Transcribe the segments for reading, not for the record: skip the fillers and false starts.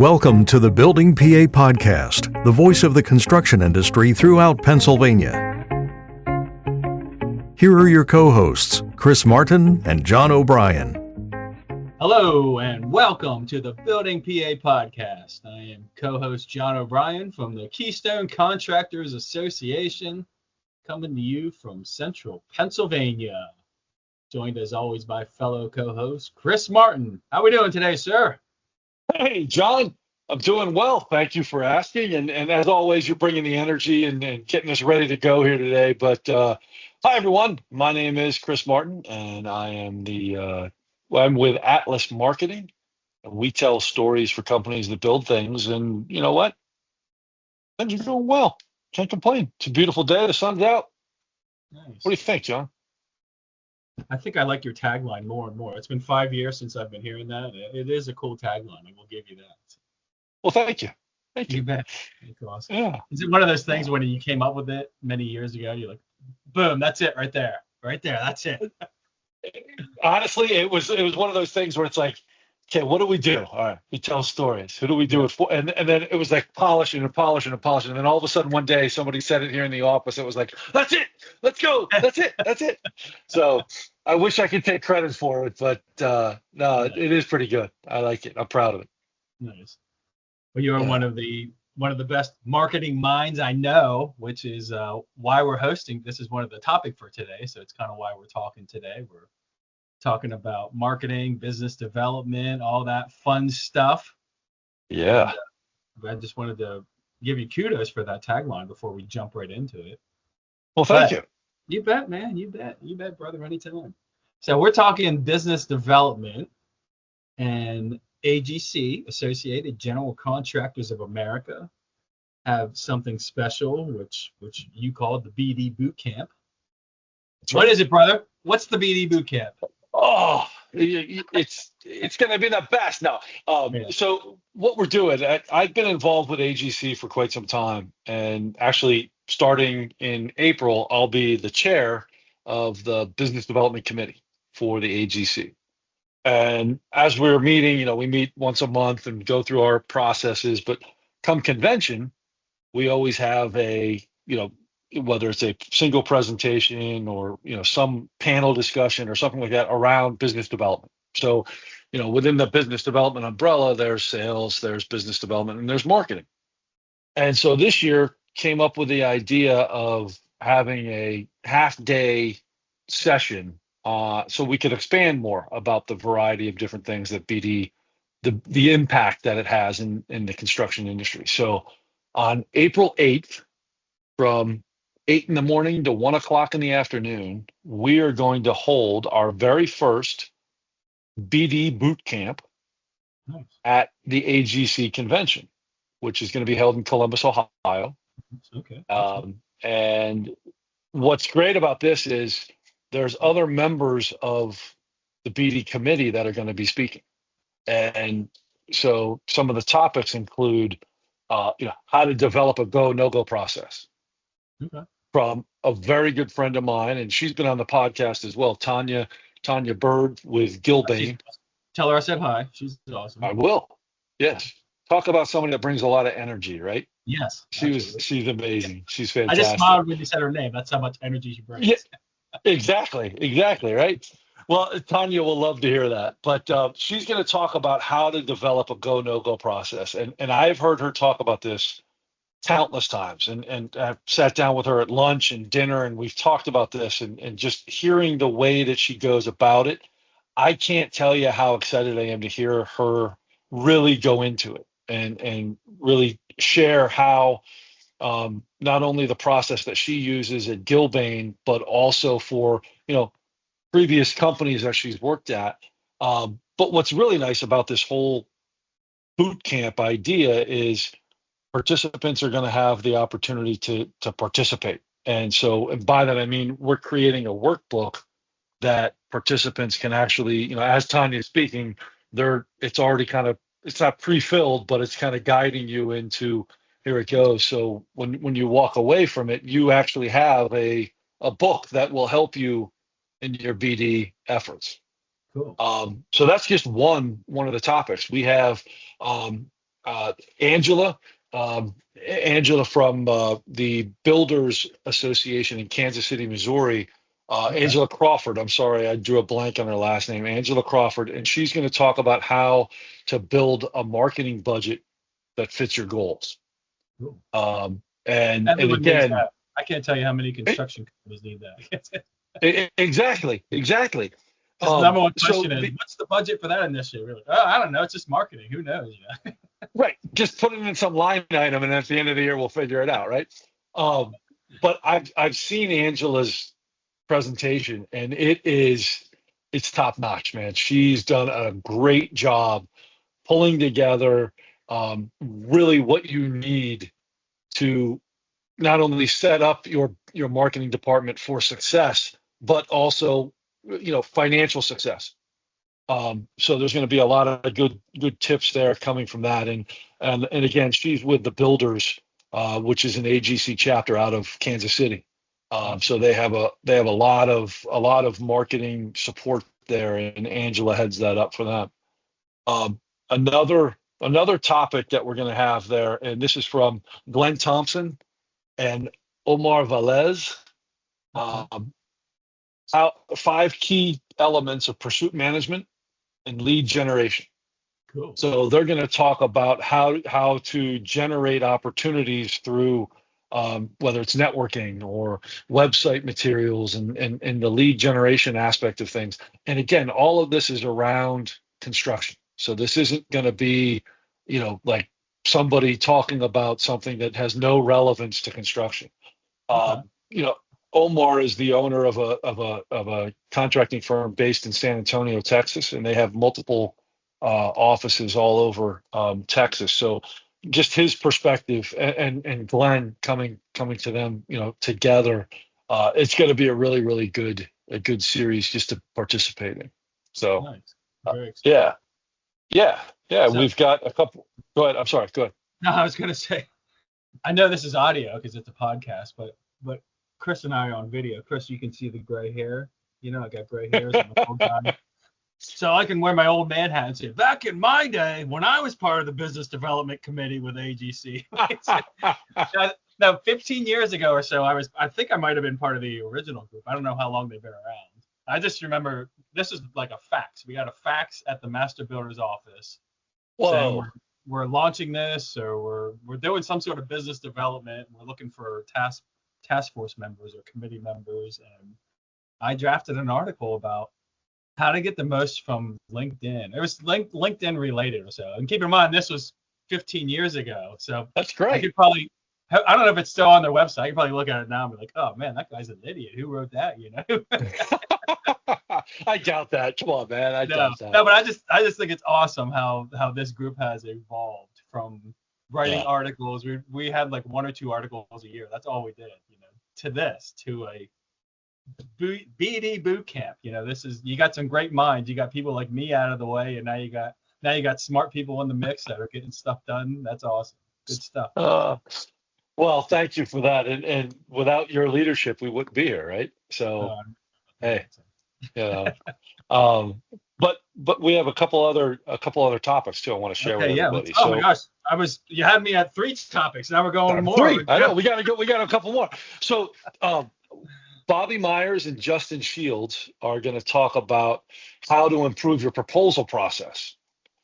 Welcome to the Building PA Podcast, the voice of the construction industry throughout Pennsylvania. Here are your co-hosts, Chris Martin and John O'Brien. Hello and welcome to the Building PA Podcast. I am co-host John O'Brien from the Keystone Contractors Association, coming to you from central Pennsylvania. Joined as always by fellow co-host Chris Martin. How are we doing today, sir? Hey, John, I'm doing well. Thank you for asking. And as always, you're bringing the energy and getting us ready to go here today. But hi, everyone. My name is Chris Martin, and I am I'm with Atlas Marketing. And we tell stories for companies that build things. And you know what? Things are going well. Can't complain. It's a beautiful day. The sun's out. Nice. What do you think, John? I think I like your tagline more and more. It's been 5 years since I've been hearing that. It is a cool tagline. I will give you that. Well, thank you. Thank you. You bet. That's awesome. Yeah. Is it one of those things when you came up with it many years ago, you're like, boom, that's it right there. Right there. That's it. Honestly, it was one of those things where it's like, okay, what do we do? All right, we tell stories. Who do we do it for? And then it was like polishing and polishing and polishing. And then all of a sudden one day somebody said it here in the office. It was like, that's it. Let's go. That's it. That's it. So I wish I could take credit for it, but no, it is pretty good. I like it. I'm proud of it. Nice. Well, you are one of the best marketing minds I know, which is why we're hosting. This is one of the topic for today. So it's kind of why we're talking today. We're talking about marketing, business development, all that fun stuff. Yeah. I just wanted to give you kudos for that tagline before we jump right into it. Well, thank you. You bet, man. You bet, brother, anytime. So we're talking business development, and AGC, Associated General Contractors of America, have something special, which you called the BD Bootcamp. What is it, brother? What's the BD Bootcamp? Oh, it's going to be the best. No. So what we're doing, I've been involved with AGC for quite some time, and actually starting in April, I'll be the chair of the business development committee for the AGC. And as we're meeting, we meet once a month and go through our processes, but come convention, we always have whether it's a single presentation or, some panel discussion or something like that around business development. So, within the business development umbrella, there's sales, there's business development, and there's marketing. And so this year came up with the idea of having a half-day session so we could expand more about the variety of different things that BD, the impact that it has in the construction industry. So on April 8th, from 8 in the morning to 1 o'clock in the afternoon, we are going to hold our very first BD boot camp at the AGC convention, which is going to be held in Columbus, Ohio. Okay. And what's great about this is there's other members of the BD committee that are going to be speaking. And so some of the topics include, how to develop a go, no-go process. Okay. From a very good friend of mine, and she's been on the podcast as well, Tanya Bird with Gilbane. Tell her I said hi. She's awesome. I will. Yes. Talk about somebody that brings a lot of energy, right? Yes. She's amazing. She's fantastic. I just smiled when you said her name. That's how much energy she brings. Yeah, exactly, right? Well, Tanya will love to hear that. But she's going to talk about how to develop a go, no-go process. And I've heard her talk about this countless times. And I've sat down with her at lunch and dinner, and we've talked about this. And just hearing the way that she goes about it, I can't tell you how excited I am to hear her really go into it and really share how not only the process that she uses at Gilbane, but also for, previous companies that she's worked at. But what's really nice about this whole boot camp idea is participants are going to have the opportunity to participate. And by that, I mean, we're creating a workbook that participants can actually, as Tanya's speaking, it's already it's not pre-filled, but it's kind of guiding you into, here it goes. So when you walk away from it, you actually have a book that will help you in your BD efforts. Cool. So that's just one of the topics. We have Angela. Angela from the Builders Association in Kansas City, Missouri. Okay. Angela Crawford. I'm sorry, I drew a blank on her last name. Angela Crawford, and she's going to talk about how to build a marketing budget that fits your goals. Cool. And Everyone needs again, that. I can't tell you how many construction companies need that. exactly. Just the number one question So is, what's the budget for that initiative? We're like, oh, I don't know. It's just marketing. Who knows? You know? right, just put it in some line item, and at the end of the year, we'll figure it out, right? But I've seen Angela's presentation, and it's top notch, man. She's done a great job pulling together really what you need to not only set up your marketing department for success, but also financial success. So there's going to be a lot of good tips there coming from that, and again, she's with the Builders, which is an AGC chapter out of Kansas City. So they have a lot of marketing support there, and Angela heads that up for them. Another topic that we're going to have there, and this is from Glenn Thompson and Omar Valez. How 5 key elements of pursuit management and lead generation. Cool. So they're going to talk about how to generate opportunities through whether it's networking or website materials and the lead generation aspect of things. And again, all of this is around construction. So this isn't going to be, like somebody talking about something that has no relevance to construction. Okay. Omar is the owner of a contracting firm based in San Antonio, Texas, and they have multiple offices all over Texas. So just his perspective and Glenn coming to them, together, it's going to be a really, really good series just to participate in. So nice. Very exciting. Yeah. So, we've got a couple. Go ahead. I'm sorry. Go ahead. No, I was going to say, I know this is audio because it's a podcast, but Chris and I are on video. Chris, you can see the gray hair. I got gray hairs. I'm an old guy. So I can wear my old man hat and say, back in my day, when I was part of the business development committee with AGC. Now, 15 years ago or so, I think I might have been part of the original group. I don't know how long they've been around. I just remember this is like a fax. We got a fax at the master builder's office. Whoa. We're launching this, or we're doing some sort of business development. We're looking for task force members or committee members, and I drafted an article about how to get the most from LinkedIn. It was LinkedIn related or so. And keep in mind, this was 15 years ago, so that's great. I could probably, I don't know if it's still on their website. I could probably look at it now and be like, oh man, that guy's an idiot. Who wrote that? I doubt that. Come on, man. I doubt that. No, but I just think it's awesome how this group has evolved from writing articles. We had like 1 or 2 articles a year. That's all we did, to this, to a BD Bootcamp. This is, you got some great minds. You got people like me out of the way, and now you got smart people in the mix that are getting stuff done. That's awesome. Good stuff. Well, thank you for that. And without your leadership, we wouldn't be here, right? So, hey, but we have a couple other topics too. I want to share with everybody. Oh my gosh, you had me at 3 topics. Now we're going more. 3. I know we got a couple more. So, Bobby Myers and Justin Shields are going to talk about how to improve your proposal process.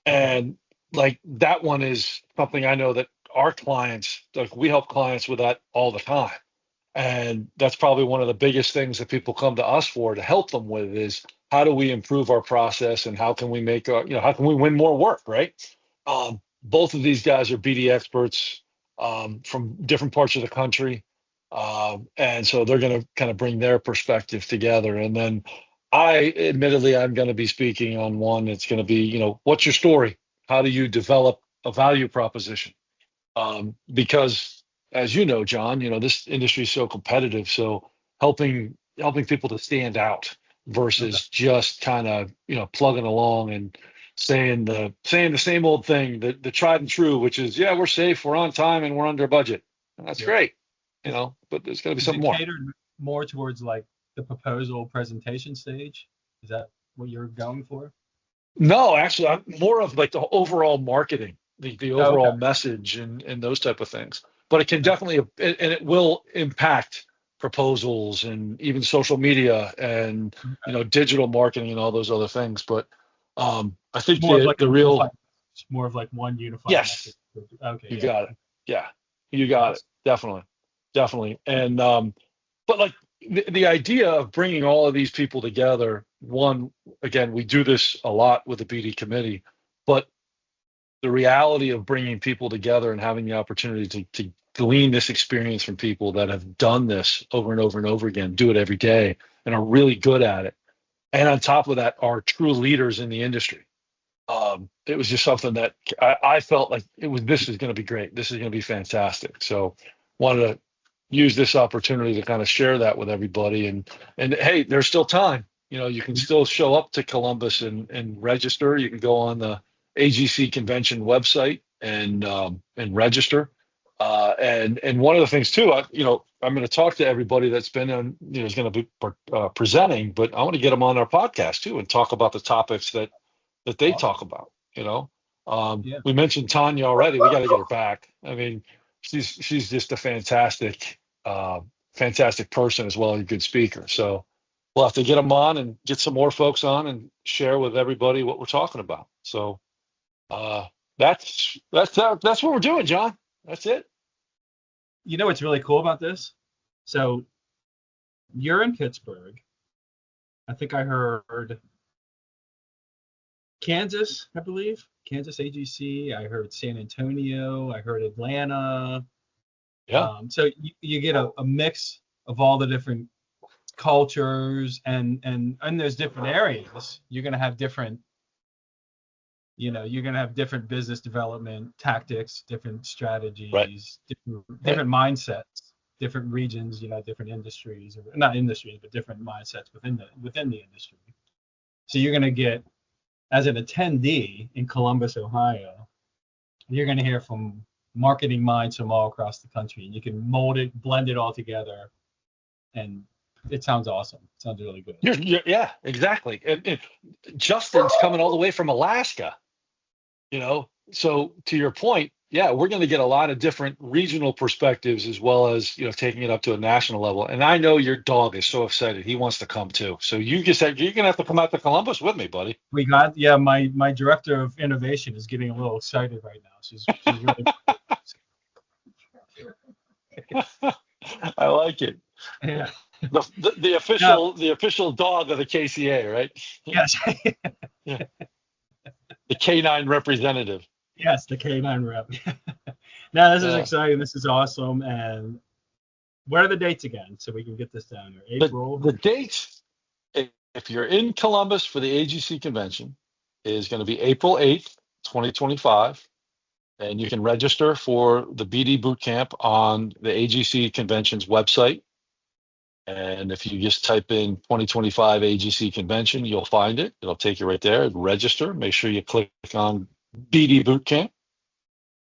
And like that one is something I know that our clients, like we help clients with that all the time. And that's probably one of the biggest things that people come to us for to help them with is how do we improve our process and how can we make, how can we win more work, right? Both of these guys are BD experts from different parts of the country. And so they're going to kind of bring their perspective together. And then I'm going to be speaking on one. It's going to be, what's your story? How do you develop a value proposition? Because as you know, John, this industry is so competitive. So helping people to stand out versus just kind of, plugging along and saying the same old thing, the tried and true, which is, we're safe, we're on time, and we're under budget. And that's great. But there's got to be something more. Catered more towards like the proposal presentation stage. Is that what you're going for? No, actually, I'm more of like the overall marketing. the overall Okay. message and those type of things. But it can definitely, and it will impact proposals and even social media and digital marketing and all those other things. But I think More of like the a real unified, more of like one unified yes, message. Okay, you yeah. got it. Yeah, you got it. Awesome. Definitely. And but like the idea of bringing all of these people together, one, again, we do this a lot with the BD committee, but the reality of bringing people together and having the opportunity to glean this experience from people that have done this over and over and over again, do it every day, and are really good at it. And on top of that, are true leaders in the industry. It was just something that I felt like this is going to be great. This is going to be fantastic. So wanted to use this opportunity to kind of share that with everybody. And hey, there's still time. You can still show up to Columbus and register. You can go on the AGC convention website and register. And one of the things too, I'm going to talk to everybody that's been on, is going to be presenting, but I want to get them on our podcast too and talk about the topics that they Awesome. talk about. Yeah. We mentioned Tanya already. We got to get her back. I mean, she's just a fantastic person as well as a good speaker. So we'll have to get them on and get some more folks on and share with everybody what we're talking about. So that's what we're doing, John. That's it. You know what's really cool about this? So you're in Pittsburgh. I think I heard Kansas, I believe. Kansas AGC. I heard San Antonio. I heard Atlanta. Yeah. So you get a mix of all the different cultures and there's different areas. You're gonna have different business development tactics, different strategies, Right. different mindsets, different regions, different industries, or not industries, but different mindsets within the industry. So you're gonna get, as an attendee in Columbus, Ohio, you're gonna hear from marketing minds from all across the country, and you can blend it all together, and it sounds awesome. It sounds really good. Yeah, exactly. And Justin's coming all the way from Alaska. So to your point, yeah, we're going to get a lot of different regional perspectives as well as taking it up to a national level. And I know your dog is so excited; he wants to come too. So you just said you're going to have to come out to Columbus with me, buddy. We got my director of innovation is getting a little excited right now. She's really. I like it. Yeah. The official dog of the KCA, right? Yes. Yeah. The K9 representative. Yes, the K9 rep. No, this is exciting. This is awesome. And what are the dates again, so we can get this down here? April. The dates, if you're in Columbus for the AGC convention, is going to be April 8th, 2025. And you can register for the BD Bootcamp on the AGC convention's website. And if you just type in 2025 AGC convention, you'll find it. It'll take you right there. Register. Make sure you click on BD Bootcamp.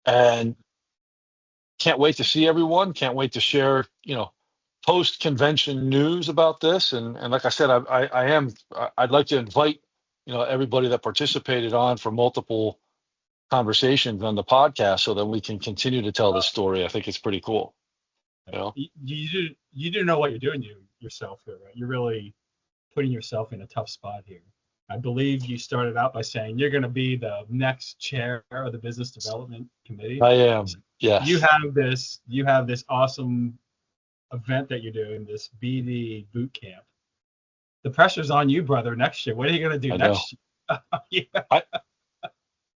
And can't wait to see everyone. Can't wait to share, post-convention news about this. And like I said, I'd like to invite, everybody that participated on for multiple conversations on the podcast so that we can continue to tell this story. I think it's pretty cool. You do know what you're doing yourself here, right? You're really putting yourself in a tough spot here. I believe you started out by saying you're going to be the next chair of the business development committee. I am. Yeah. You have this awesome event that you're doing, this BD boot camp. The pressure's on you, brother, next year. What are you going to do next year? Yeah.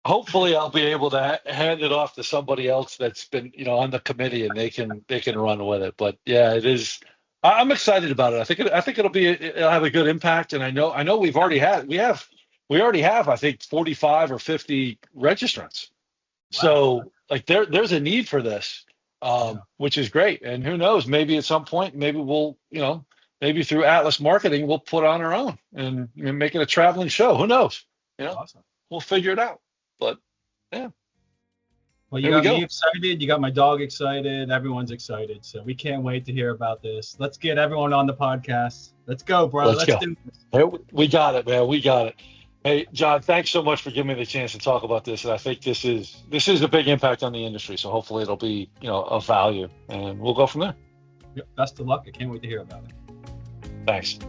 Hopefully I'll be able to hand it off to somebody else that's been, on the committee, and they can run with it. But yeah, it is. I'm excited about it. I think it'll have a good impact. And I know we already have I think 45 or 50 registrants. Wow. So like there's a need for this, which is great. And who knows, maybe at some point, maybe we'll, maybe through Atlas Marketing, we'll put on our own and make it a traveling show. Who knows? Awesome. We'll figure it out. But yeah. Well, you got me excited. You got my dog excited. Everyone's excited. So we can't wait to hear about this. Let's get everyone on the podcast. Let's go, bro. Let's go. do this. We got it, man. We got it. Hey, John, thanks so much for giving me the chance to talk about this. And I think this is a big impact on the industry. So hopefully it'll be, of value, and we'll go from there. Yep, best of luck. I can't wait to hear about it. Thanks.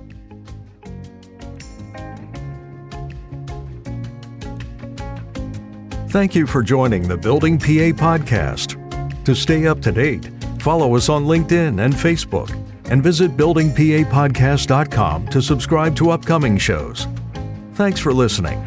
Thank you for joining the Building PA podcast. To stay up to date, follow us on LinkedIn and Facebook, and visit buildingpapodcast.com to subscribe to upcoming shows. Thanks for listening.